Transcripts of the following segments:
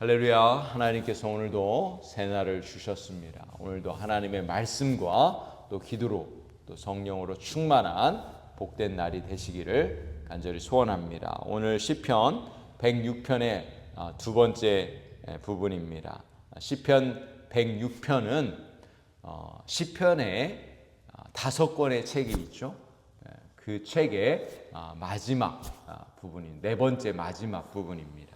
할렐루야. 하나님께서 오늘도 새날을 주셨습니다. 오늘도 하나님의 말씀과 또 기도로 또 성령으로 충만한 복된 날이 되시기를 간절히 소원합니다. 오늘 시편 106편의 두 번째 부분입니다. 시편 106편은 시편에 5권의 책이 있죠. 그 책의 마지막 부분인 네 번째 마지막 부분입니다.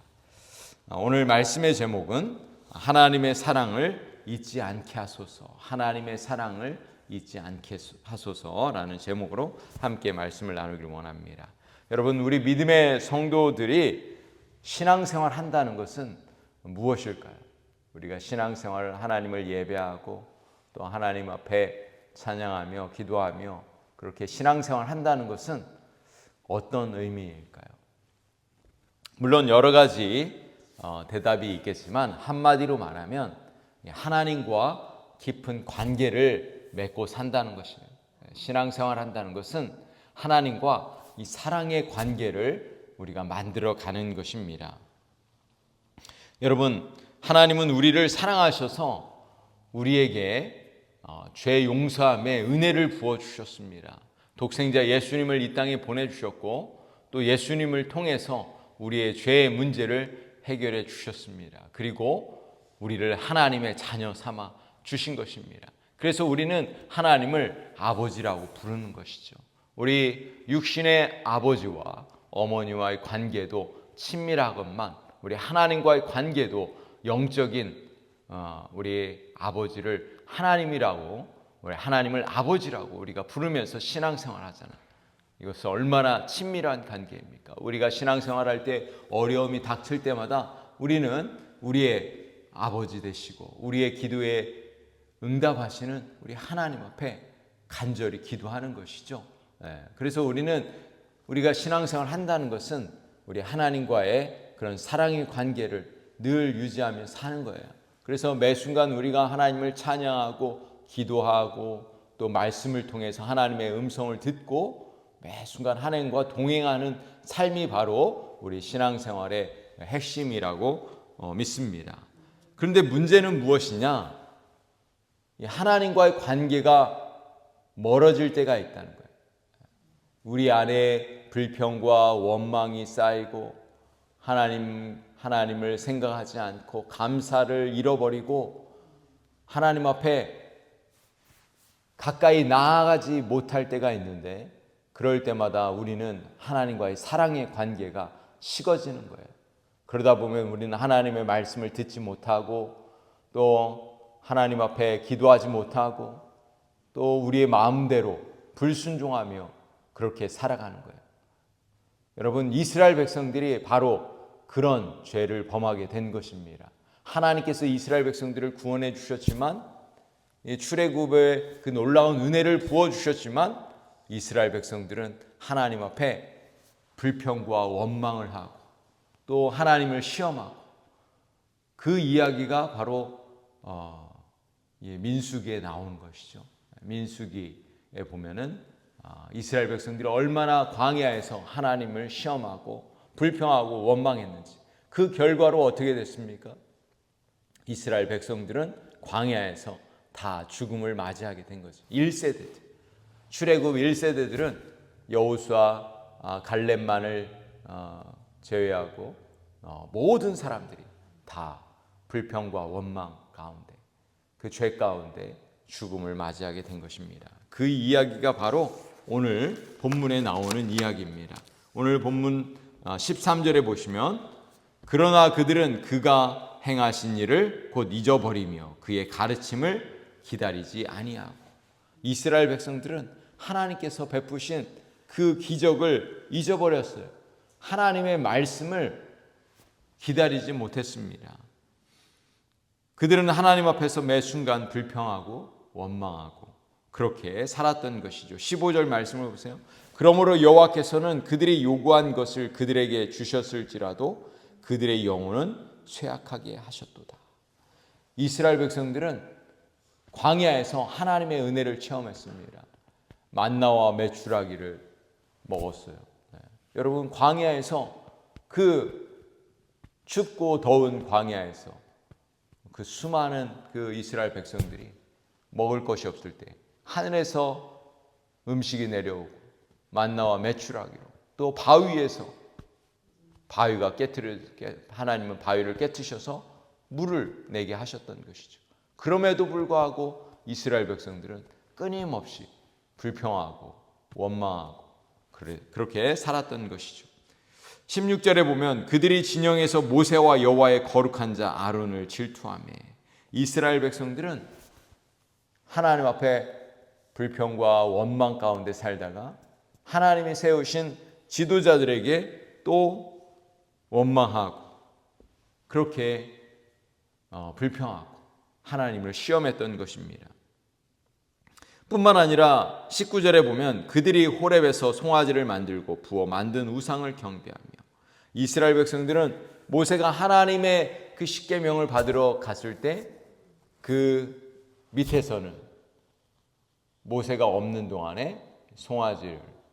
오늘 말씀의 제목은 하나님의 사랑을 잊지 않게 하소서, 하나님의 사랑을 잊지 않게 하소서라는 제목으로 함께 말씀을 나누기를 원합니다. 여러분, 우리 믿음의 성도들이 신앙생활 한다는 것은 무엇일까요? 우리가 신앙생활을 하나님을 예배하고 또 하나님 앞에 찬양하며 기도하며 그렇게 신앙생활 한다는 것은 어떤 의미일까요? 물론 여러 가지 대답이 있겠지만 한마디로 말하면 하나님과 깊은 관계를 맺고 산다는 것이에요. 신앙생활 한다는 것은 하나님과 이 사랑의 관계를 우리가 만들어 가는 것입니다. 여러분, 하나님은 우리를 사랑하셔서 우리에게 죄 용서함의 은혜를 부어주셨습니다. 독생자 예수님을 이 땅에 보내주셨고 또 예수님을 통해서 우리의 죄의 문제를 해결해 주셨습니다. 그리고 우리를 하나님의 자녀 삼아 주신 것입니다. 그래서 우리는 하나님을 아버지라고 부르는 것이죠. 우리 육신의 아버지와 어머니와의 관계도 친밀하건만 우리 하나님과의 관계도 영적인 우리 아버지를 하나님이라고, 우리 하나님을 아버지라고 우리가 부르면서 신앙생활 하잖아요. 이것은 얼마나 친밀한 관계입니까? 우리가 신앙생활할 때 어려움이 닥칠 때마다 우리는 우리의 아버지 되시고 우리의 기도에 응답하시는 우리 하나님 앞에 간절히 기도하는 것이죠. 그래서 우리가 신앙생활 한다는 것은 우리 하나님과의 그런 사랑의 관계를 늘 유지하며 사는 거예요. 그래서 매 순간 우리가 하나님을 찬양하고 기도하고 또 말씀을 통해서 하나님의 음성을 듣고 매 순간 하나님과 동행하는 삶이 바로 우리 신앙생활의 핵심이라고 믿습니다. 그런데 문제는 무엇이냐? 하나님과의 관계가 멀어질 때가 있다는 거예요. 우리 안에 불평과 원망이 쌓이고 하나님을 생각하지 않고 감사를 잃어버리고 하나님 앞에 가까이 나아가지 못할 때가 있는데 그럴 때마다 우리는 하나님과의 사랑의 관계가 식어지는 거예요. 그러다 보면 우리는 하나님의 말씀을 듣지 못하고 또 하나님 앞에 기도하지 못하고 또 우리의 마음대로 불순종하며 그렇게 살아가는 거예요. 여러분, 이스라엘 백성들이 바로 그런 죄를 범하게 된 것입니다. 하나님께서 이스라엘 백성들을 구원해 주셨지만 출애굽의 그 놀라운 은혜를 부어주셨지만 이스라엘 백성들은 하나님 앞에 불평과 원망을 하고 또 하나님을 시험하고 그 이야기가 바로 민수기에 나오는 것이죠. 민수기에 보면은 이스라엘 백성들이 얼마나 광야에서 하나님을 시험하고 불평하고 원망했는지 그 결과로 어떻게 됐습니까? 이스라엘 백성들은 광야에서 다 죽음을 맞이하게 된 거죠. 1세대들. 출애굽 1세대들은 여호수아, 갈렙만을 제외하고 모든 사람들이 다 불평과 원망 가운데 그 죄 가운데 죽음을 맞이하게 된 것입니다. 그 이야기가 바로 오늘 본문에 나오는 이야기입니다. 오늘 본문 13절에 보시면 그러나 그들은 그가 행하신 일을 곧 잊어버리며 그의 가르침을 기다리지 아니하고 이스라엘 백성들은 하나님께서 베푸신 그 기적을 잊어버렸어요. 하나님의 말씀을 기다리지 못했습니다. 그들은 하나님 앞에서 매 순간 불평하고 원망하고 그렇게 살았던 것이죠. 15절 말씀을 보세요. 그러므로 여호와께서는 그들이 요구한 것을 그들에게 주셨을지라도 그들의 영혼은 쇠약하게 하셨도다. 이스라엘 백성들은 광야에서 하나님의 은혜를 체험했습니다. 만나와 메추라기를 먹었어요. 여러분, 광야에서 그 춥고 더운 광야에서 그 수많은 그 이스라엘 백성들이 먹을 것이 없을 때 하늘에서 음식이 내려오고 만나와 메추라기로, 또 바위에서 하나님은 바위를 깨트셔서 물을 내게 하셨던 것이죠. 그럼에도 불구하고 이스라엘 백성들은 끊임없이 불평하고 원망하고 그렇게 살았던 것이죠. 16절에 보면 그들이 진영에서 모세와 여호와의 거룩한 자 아론을 질투하며, 이스라엘 백성들은 하나님 앞에 불평과 원망 가운데 살다가 하나님이 세우신 지도자들에게 또 원망하고 그렇게 불평하고 하나님을 시험했던 것입니다. 뿐만 아니라 19절에 보면 그들이 호렙에서 송아지를 만들고 부어 만든 우상을 경배하며, 이스라엘 백성들은 모세가 하나님의 그 십계명을 받으러 갔을 때 그 밑에서는 모세가 없는 동안에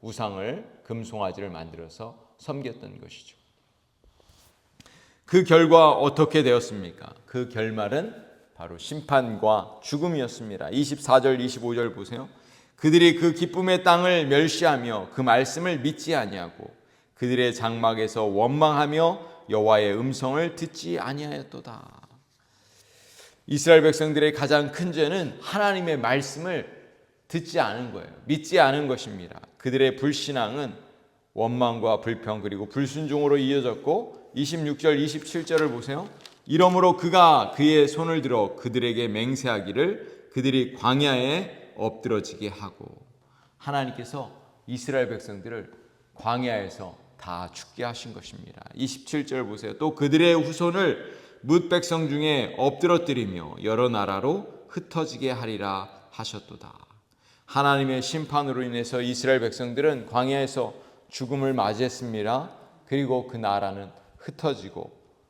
우상을, 금송아지를 만들어서 섬겼던 것이죠. 그 결과 어떻게 되었습니까? 그 결말은 바로 심판과 죽음이었습니다. 24절 25절 보세요. 그들이 그 기쁨의 땅을 멸시하며 그 말씀을 믿지 아니하고 그들의 장막에서 원망하며 여호와의 음성을 듣지 아니하였도다. 이스라엘 백성들의 가장 큰 죄는 하나님의 말씀을 듣지 않은 거예요. 믿지 않은 것입니다. 그들의 불신앙은 원망과 불평 그리고 불순종으로 이어졌고, 26절 27절을 보세요. 이러므로 그가 그의 손을 들어 그들에게 맹세하기를 그들이 광야에 엎드러지게 하고, 하나님께서 이스라엘 백성들을 광야에서 다 죽게 하신 것입니다. 27절 보세요. 또 그들의 후손을 뭇 백성 중에 엎드러뜨리며 여러 나라로 흩어지게 하리라 하셨도다. 하나님의 심판으로 인해서 이스라엘 백성들은 광야에서 죽음을 맞이했습니다. 그리고 그 나라는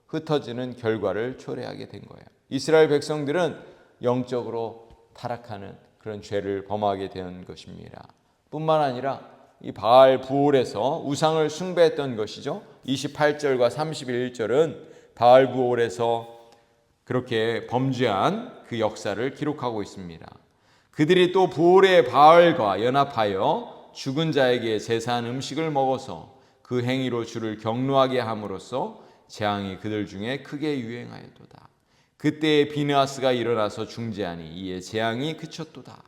흩어지는 결과를 초래하게 된 거예요. 이스라엘 백성들은 영적으로 타락하는 그런 죄를 범하게 된 것입니다. 뿐만 아니라 이 바알 부올에서 우상을 숭배했던 것이죠. 28절과 31절은 바알 부올에서 그렇게 범죄한 그 역사를 기록하고 있습니다. 그들이 또 부올의 바알과 연합하여 죽은 자에게 제사한 음식을 먹어서 그 행위로 주를 경노하게 함으로써 재앙이 그들 중에 크게 유행하였도다. 그때에 비느하스가 일어나서 중재하니 이에 재앙이 그쳤도다.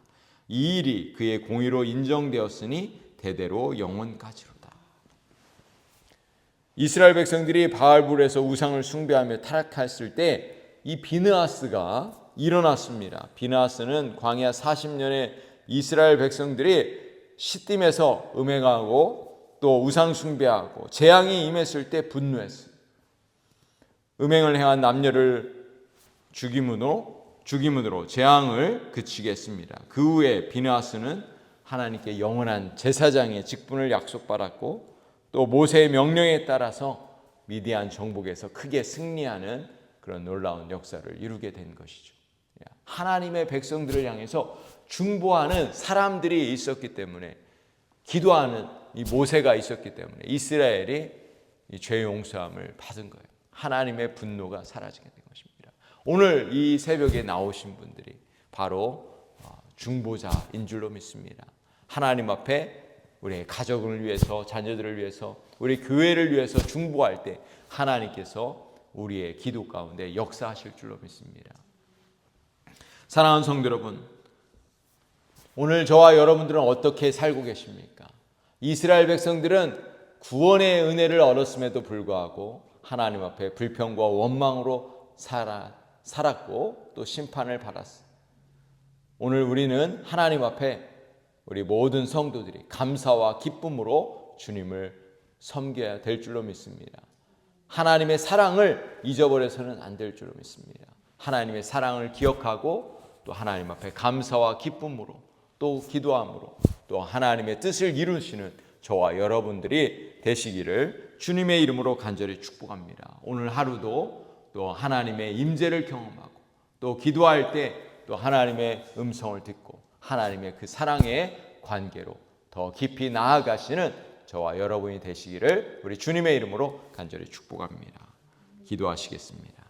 이 일이 그의 공의로 인정되었으니 대대로 영원까지로다. 이스라엘 백성들이 바알불에서 우상을 숭배하며 타락했을 때 이 비느하스가 일어났습니다. 비느하스는 광야 40년에 이스라엘 백성들이 시딤에서 음행하고 또 우상 숭배하고 재앙이 임했을 때 분노했어요. 음행을 행한 남녀를 죽임으로 재앙을 그치게 했습니다. 그 후에 비느하스는 하나님께 영원한 제사장의 직분을 약속받았고, 또 모세의 명령에 따라서 미디안 정복에서 크게 승리하는 그런 놀라운 역사를 이루게 된 것이죠. 하나님의 백성들을 향해서 중보하는 사람들이 있었기 때문에, 기도하는 이 모세가 있었기 때문에 이스라엘이 이 죄 용서함을 받은 거예요. 하나님의 분노가 사라지게 된 것입니다. 오늘 이 새벽에 나오신 분들이 바로 중보자인 줄로 믿습니다. 하나님 앞에 우리의 가족을 위해서, 자녀들을 위해서, 우리 교회를 위해서 중보할 때 하나님께서 우리의 기도 가운데 역사하실 줄로 믿습니다. 사랑하는 성도 여러분, 오늘 저와 여러분들은 어떻게 살고 계십니까? 이스라엘 백성들은 구원의 은혜를 얻었음에도 불구하고 하나님 앞에 불평과 원망으로 살았고 또 심판을 받았어요. 오늘 우리는 하나님 앞에 우리 모든 성도들이 감사와 기쁨으로 주님을 섬겨야 될 줄로 믿습니다. 하나님의 사랑을 잊어버려서는 안 될 줄로 믿습니다. 하나님의 사랑을 기억하고 또 하나님 앞에 감사와 기쁨으로 또 기도함으로 또 하나님의 뜻을 이루시는 저와 여러분들이 되시기를 주님의 이름으로 간절히 축복합니다. 오늘 하루도 또 하나님의 임재를 경험하고 또 기도할 때 또 하나님의 음성을 듣고 하나님의 그 사랑의 관계로 더 깊이 나아가시는 저와 여러분이 되시기를 우리 주님의 이름으로 간절히 축복합니다. 기도하시겠습니다.